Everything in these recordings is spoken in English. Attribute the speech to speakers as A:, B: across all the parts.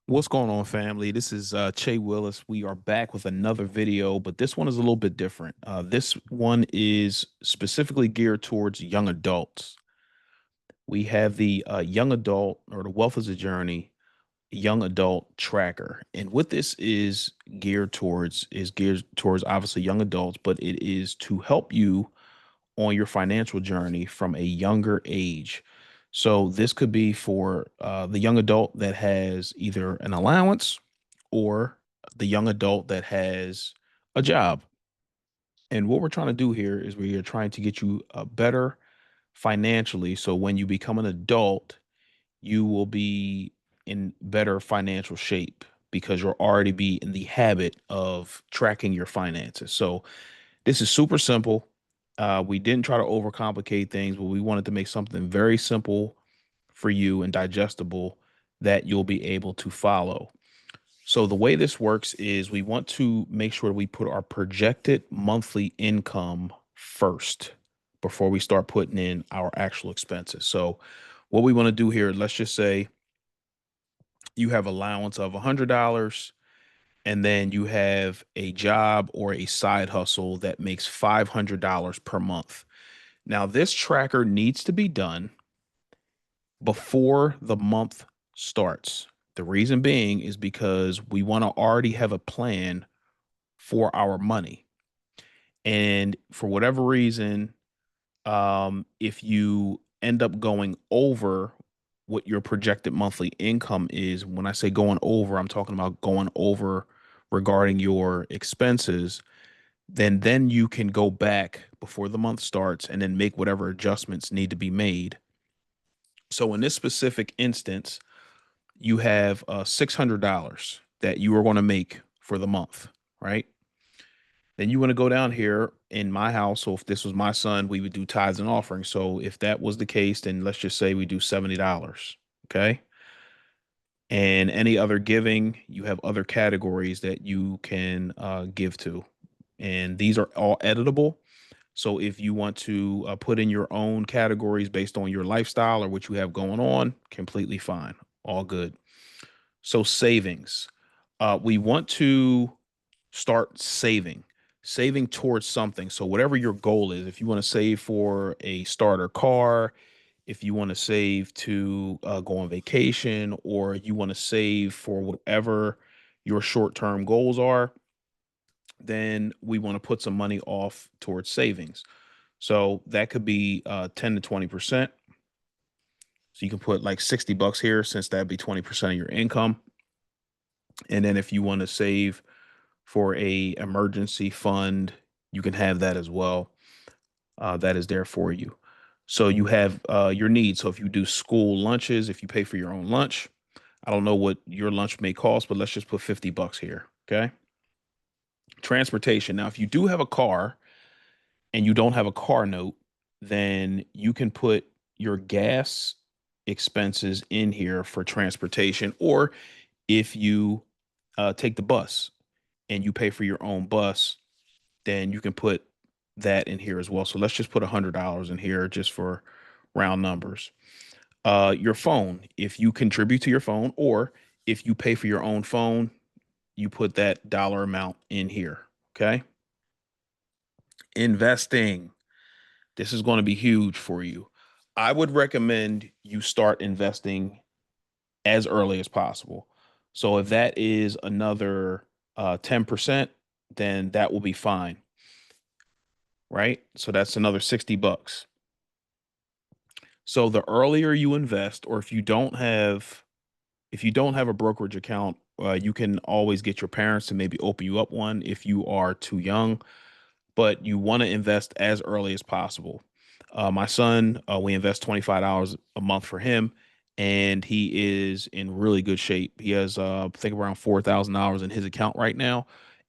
A: What's going on, family? This is Che Willis. We are back with another video, but this one is a little bit different. This one is specifically geared towards young adults. We have the young adult or the Wealth is a Journey young adult tracker. And what this is geared towards obviously young adults, but it is to help you on your financial journey from a younger age. So this could be for the young adult that has either an allowance or the young adult that has a job. And what we're trying to do here is we are trying to get you better financially. So when you become an adult, you will be in better financial shape because you'll already be in the habit of tracking your finances. So this is super simple. We didn't try to overcomplicate things, but we wanted to make something very simple for you and digestible that you'll be able to follow. So the way this works is we want to make sure we put our projected monthly income first before we start putting in our actual expenses. So what we want to do here, let's just say you have allowance of $100 and then you have a job or a side hustle that makes $500 per month. Now, this tracker needs to be done before the month starts. The reason being is because we want to already have a plan for our money. And for whatever reason, if you end up going over what your projected monthly income is, when I say going over, I'm talking about going over regarding your expenses, then you can go back before the month starts and then make whatever adjustments need to be made. So in this specific instance, you have $600 that you are going to make for the month, right? Then you want to go down here in my house. So if this was my son, we would do tithes and offerings. So if that was the case, then let's just say we do $70. Okay. And any other giving, you have other categories that you can give to. And these are all editable. So if you want to put in your own categories based on your lifestyle or what you have going on, completely fine. All good. So savings. We want to start saving towards something. So whatever your goal is, if you want to save for a starter car, if you want to save to go on vacation, or you want to save for whatever your short-term goals are, then we want to put some money off towards savings. So that could be 10 to 20%. So you can put like $60 here since that'd be 20% of your income. And then if you want to save for a emergency fund, you can have that as well. That is there for you. So you have your needs. So if you do school lunches, if you pay for your own lunch, I don't know what your lunch may cost, but let's just put $50 here. Okay. Transportation. Now, if you do have a car and you don't have a car note, then you can put your gas expenses in here for transportation. Or if you take the bus and you pay for your own bus, then you can put that in here as well. So let's just put $100 in here just for round numbers. Your phone, if you contribute to your phone or if you pay for your own phone, you put that dollar amount in here. Okay. Investing. This is going to be huge for you. I would recommend you start investing as early as possible. So if that is another 10%, then that will be fine, right? So that's another $60. So the earlier you invest, or if you don't have a brokerage account, you can always get your parents to maybe open you up one if you are too young, but you want to invest as early as possible. My son, we invest $25 a month for him, and he is in really good shape. He has, I think, around $4,000 in his account right now,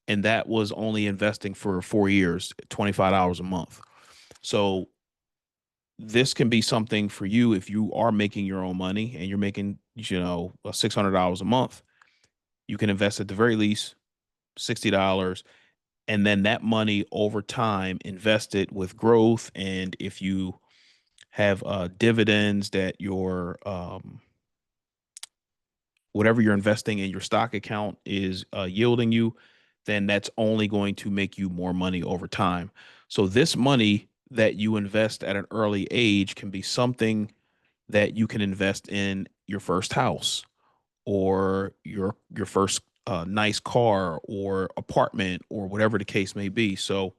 A: and that was only investing for 4 years, $25 a month. So this can be something for you if you are making your own money and you're making, $600 a month. You can invest at the very least $60, and then that money over time invested with growth. And if you have dividends that your whatever you're investing in your stock account is yielding you, then that's only going to make you more money over time. So this money that you invest at an early age can be something that you can invest in your first house or your first nice car or apartment or whatever the case may be. So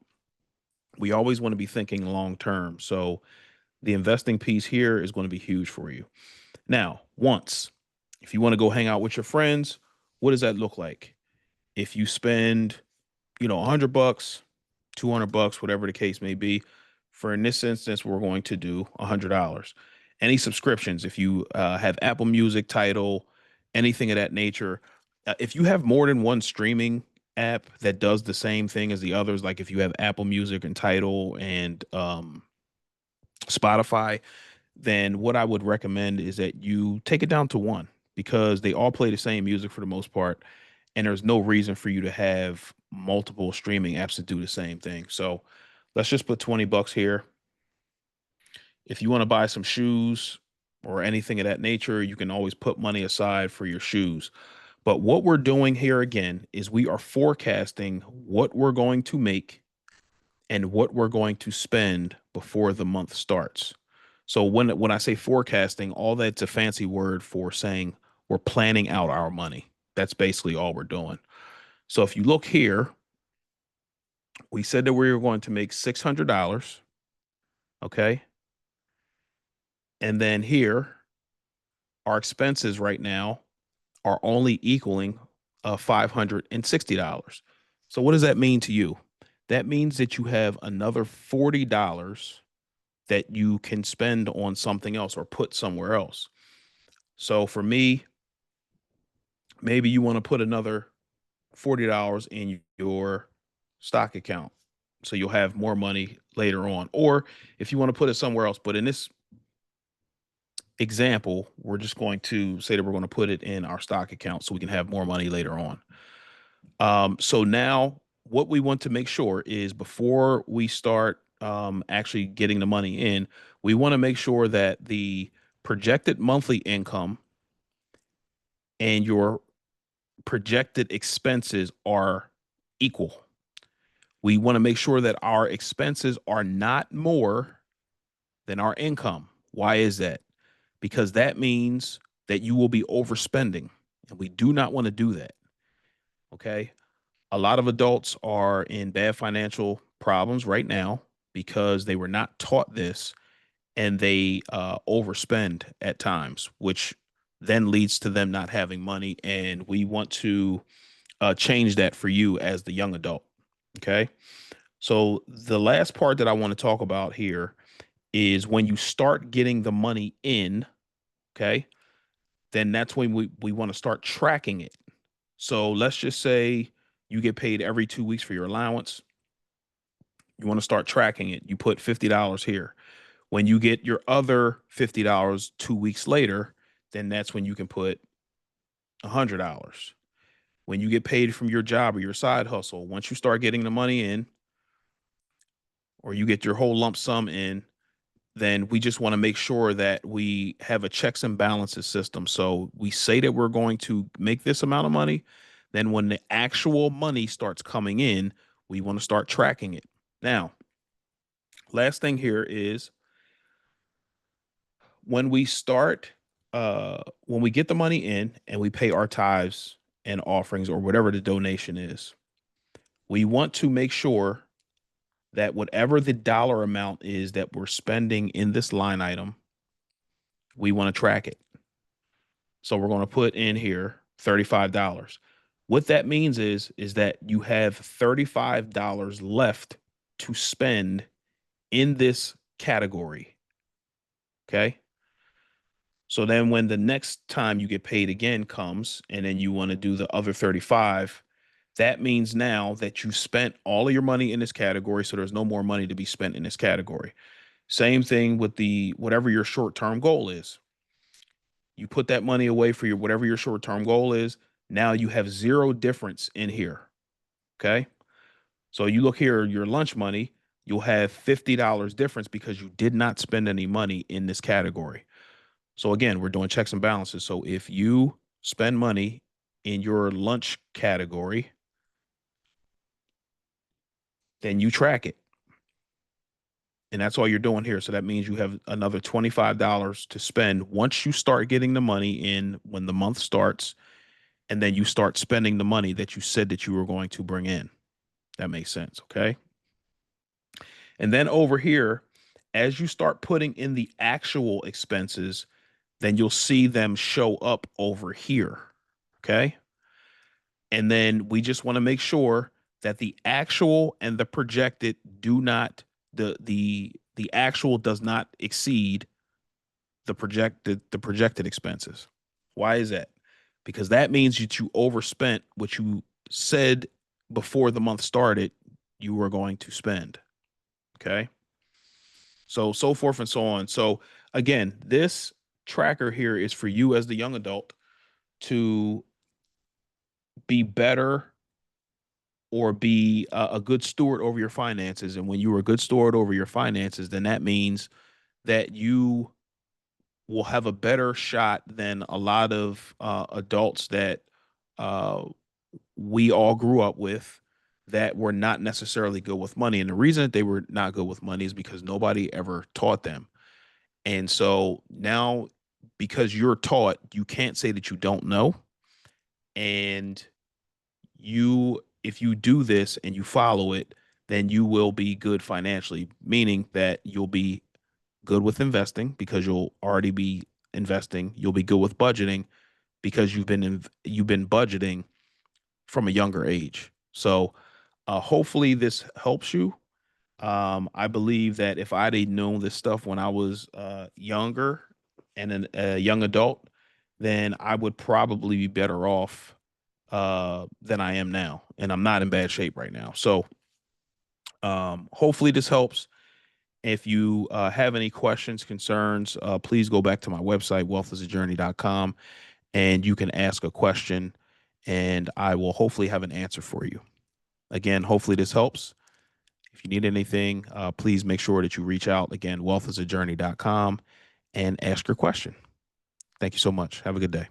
A: we always want to be thinking long term. So the investing piece here is going to be huge for you. Now, once if you want to go hang out with your friends, what does that look like? If you spend, $100, $200, whatever the case may be, for in this instance, we're going to do $100. Any subscriptions, if you have Apple Music, Title, anything of that nature, if you have more than one streaming app that does the same thing as the others, like if you have Apple Music and Title and Spotify, then what I would recommend is that you take it down to one because they all play the same music for the most part. And there's no reason for you to have multiple streaming apps to do the same thing. So let's just put $20 here. If you want to buy some shoes or anything of that nature, you can always put money aside for your shoes. But what we're doing here again is we are forecasting what we're going to make and what we're going to spend before the month starts. So when I say forecasting, all that's a fancy word for saying we're planning out our money. That's basically all we're doing. So if you look here, we said that we were going to make $600, okay? And then here, our expenses right now are only equaling $560. So what does that mean to you? That means that you have another $40 that you can spend on something else or put somewhere else. So for me, maybe you want to put another $40 in your stock account so you'll have more money later on. Or if you want to put it somewhere else, but in this example, we're just going to say that we're going to put it in our stock account so we can have more money later on. So now what we want to make sure is before we start actually getting the money in, we want to make sure that the projected monthly income and your projected expenses are equal. We want to make sure that our expenses are not more than our income. Why is that? Because that means that you will be overspending, and we do not want to do that. Okay. A lot of adults are in bad financial problems right now because they were not taught this and they overspend at times, which then leads to them not having money. And we want to change that for you as the young adult. Okay. So the last part that I want to talk about here is when you start getting the money in, okay, then that's when we want to start tracking it. So let's just say you get paid every 2 weeks for your allowance. You want to start tracking it. You put $50 here. When you get your other $50 2 weeks later, then that's when you can put $100. When you get paid from your job or your side hustle, once you start getting the money in or you get your whole lump sum in, then we just want to make sure that we have a checks and balances system. So we say that we're going to make this amount of money. Then when the actual money starts coming in, we want to start tracking it. Now, last thing here is when we start, when we get the money in and we pay our tithes and offerings or whatever the donation is, we want to make sure that whatever the dollar amount is that we're spending in this line item, we want to track it. So we're going to put in here $35. What that means is that you have $35 left to spend in this category. Okay? So then when the next time you get paid again comes and then you want to do the other 35, that means now that you spent all of your money in this category, so there's no more money to be spent in this category. Same thing with the whatever your short-term goal is. You put that money away for your whatever your short-term goal is. Now you have zero difference in here. Okay? So you look here, your lunch money, you'll have $50 difference because you did not spend any money in this category. So again, we're doing checks and balances. So if you spend money in your lunch category, then you track it. And that's all you're doing here. So that means you have another $25 to spend once you start getting the money in when the month starts, and then you start spending the money that you said that you were going to bring in. That makes sense. Okay. And then over here, as you start putting in the actual expenses, then you'll see them show up over here. Okay. And then we just want to make sure that the actual and the projected do not the actual does not exceed the projected expenses. Why is that? Because that means that you overspent what you said before the month started you were going to spend. Okay. So forth and so on. So again, this tracker here is for you as the young adult to be better or be a good steward over your finances. And when you're a good steward over your finances, then that means that you will have a better shot than a lot of adults that uh, we all grew up with that were not necessarily good with money. And the reason that they were not good with money is because nobody ever taught them. And so now, because you're taught, you can't say that you don't know. And if you do this and you follow it, then you will be good financially, meaning that you'll be good with investing because you'll already be investing. You'll be good with budgeting because you've been budgeting from a younger age. So hopefully this helps you. I believe that if I'd have known this stuff when I was younger and a young adult, then I would probably be better off than I am now. And I'm not in bad shape right now. So hopefully this helps. If you have any questions, concerns, please go back to my website, wealthisajourney.com, and you can ask a question and I will hopefully have an answer for you. Again, hopefully this helps. If you need anything, please make sure that you reach out. Again, wealthisajourney.com and ask your question. Thank you so much. Have a good day.